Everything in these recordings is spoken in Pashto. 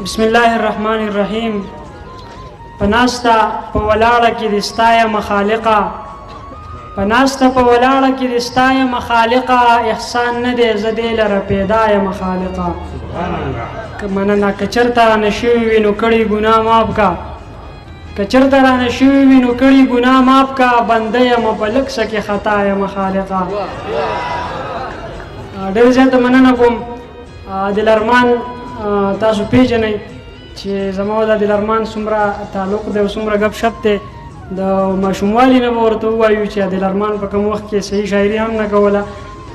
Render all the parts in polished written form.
بسم الله الرحمن الرحیم. پناستا په ولاړه کې د ستایه مخالقه، پناستا په ولاړه کې د ستایه مخالقه، احسان نه دی زه دې لره پیدا یم خالقه. مننه که چېرته رانه شوي وي نو کړي ګناه ماف کا، که چېرته رانه شوي وي نو کړي ګناه ماف کا، بنده یم په لږ څه کې خطا یم خالقه. ډېر زیاته مننه کوم. دلارمان تاسو پیژنئ چې زما او د دلارمان څومره تعلق دی او څومره ګپ شپ دی. د ماشوموالي نه به ورته ووایو چې دلارمان په کوم وخت کې صحیح شاعري هم نه کوله،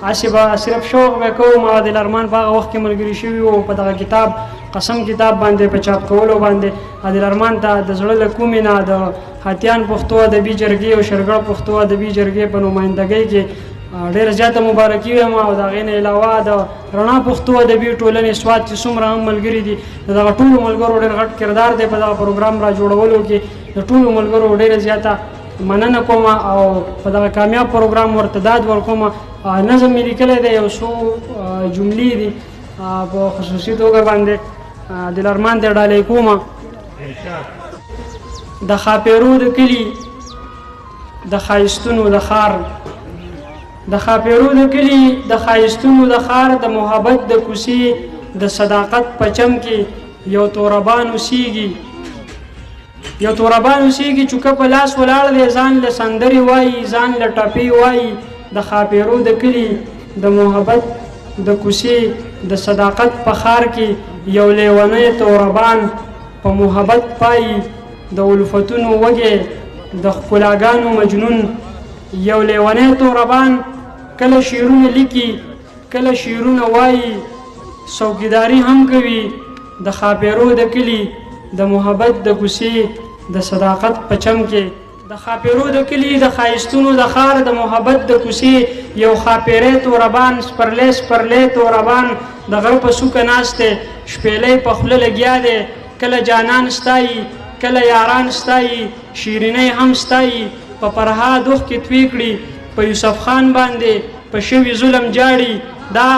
هسې به صرف شوق به کوم. او دلارمان په هغه وخت کې ملګري شوي وو په دغه کتاب قسم کتاب باندې په چاپ کولو باندې. دلارمان ته د زړه له کومې نه د هاتیان پښتو ادبي جرګې او شرګړ پښتو ادبي جرګې په نمایندګۍ کې ډېره زیاته مبارکي وایم. او د هغې نه علاوه د رڼا پښتو ادبي ټولنې سوات چې څومره هم ملګري دي، د دغه ټولو ملګرو ډېر غټ کردار دی په دغه پروګرام را جوړولو کې. د ټولو ملګرو ډېره زیاته مننه کوم او په دغه کامیاب پروګرام ورته داد ورکوم. نظم مې لیکلی دی، یو څو جملې دي په خصوصي توګه باندې دلارمان ته ډالۍ کوم. د خاپیرو د کلي د ښایستونو د ښار، د خاپیرو د کلي د ښایستونو د ښار، د محبت د کوڅې د صداقت په چم کې یو توربان اوسېږي، یو توربان اوسېږي. چوکه په لاس ولاړ دی، ځان له سندرې وایي، ځان له ټپې وایي. د خاپیرو د کلي د محبت د کوڅې د صداقت په ښار کې یو لیونی توربان په محبت پایي. د الفتونو وږې د ښکلاګانو مجنون یو لیونی توربان کله شعرونه لیکي، کله شعرونه وایي، څوکیداري هم کوي. د خاپیرو د کلي د محبت د کوڅې د صداقت په چم کې، د خاپیرو د کلي د ښایستونو د ښار، د محبت د کوڅې یو خاپیری توربان، سپرلی سپرلی توربان د غره په څوکه ناست دی، شپېلی په خوله لګیا دی. کله جانان ستایي، کله یاران ستایي، شیرینۍ هم ستایي. په فرهاد اوښکې توی کړي، په یوسف خان باندې په شوي ظلم جاړي. دا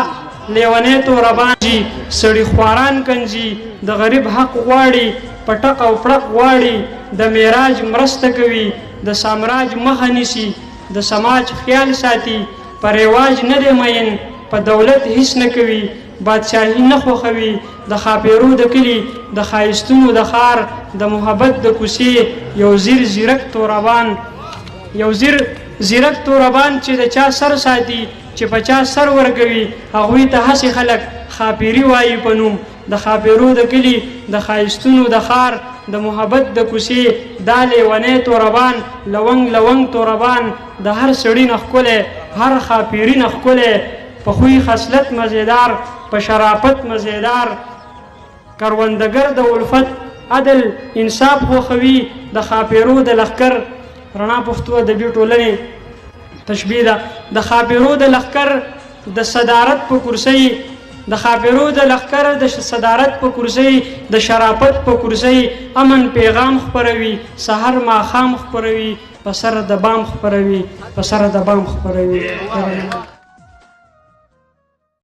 لیونی توربان جي سړي خواران کنځي، د غریب حق غواړي، په ټق او پړق غواړي. د معراج مرسته کوي، د سامراج مخه نیسي، د سماج خیال ساتي. په رواج نه دی مین، په دولت هیڅ نه کوي، بادشاهي نه خوښوي. د خاپیرو د کلي د ښایستونو د ښار، د محبت د کوڅې یو زیر زیرک توربان، یو زیرک توربان چې د چا سر ساتي، چې په چا سر ورکوي، هغوی ته هسې خلک خاپیري وایي په نوم. د خاپیرو د کلي د ښایستونو د ښار، د محبت د کوڅې دا لیونی توربان، لونګ لونګ توربان د هر سړي نه ښکلی، هر خاپیري نه ښکلی. په خوی خصلت مزیدار، په شرافت مزیدار، کروندګر د الفت عدل انصاف خوښوي. د خاپیرو د لښکر رڼا پښتو ادبي ټولنې تشبیه ده. د خاپیرو د لښکر د صدارت په کرسۍ، د خاپیرو د لښکر د صدارت په کرسۍ، د شرافت په کرسۍ امن پیغام خپروي، سحر ماښام خپروي، په سر د بام خپروي، په سر د بام خپروي.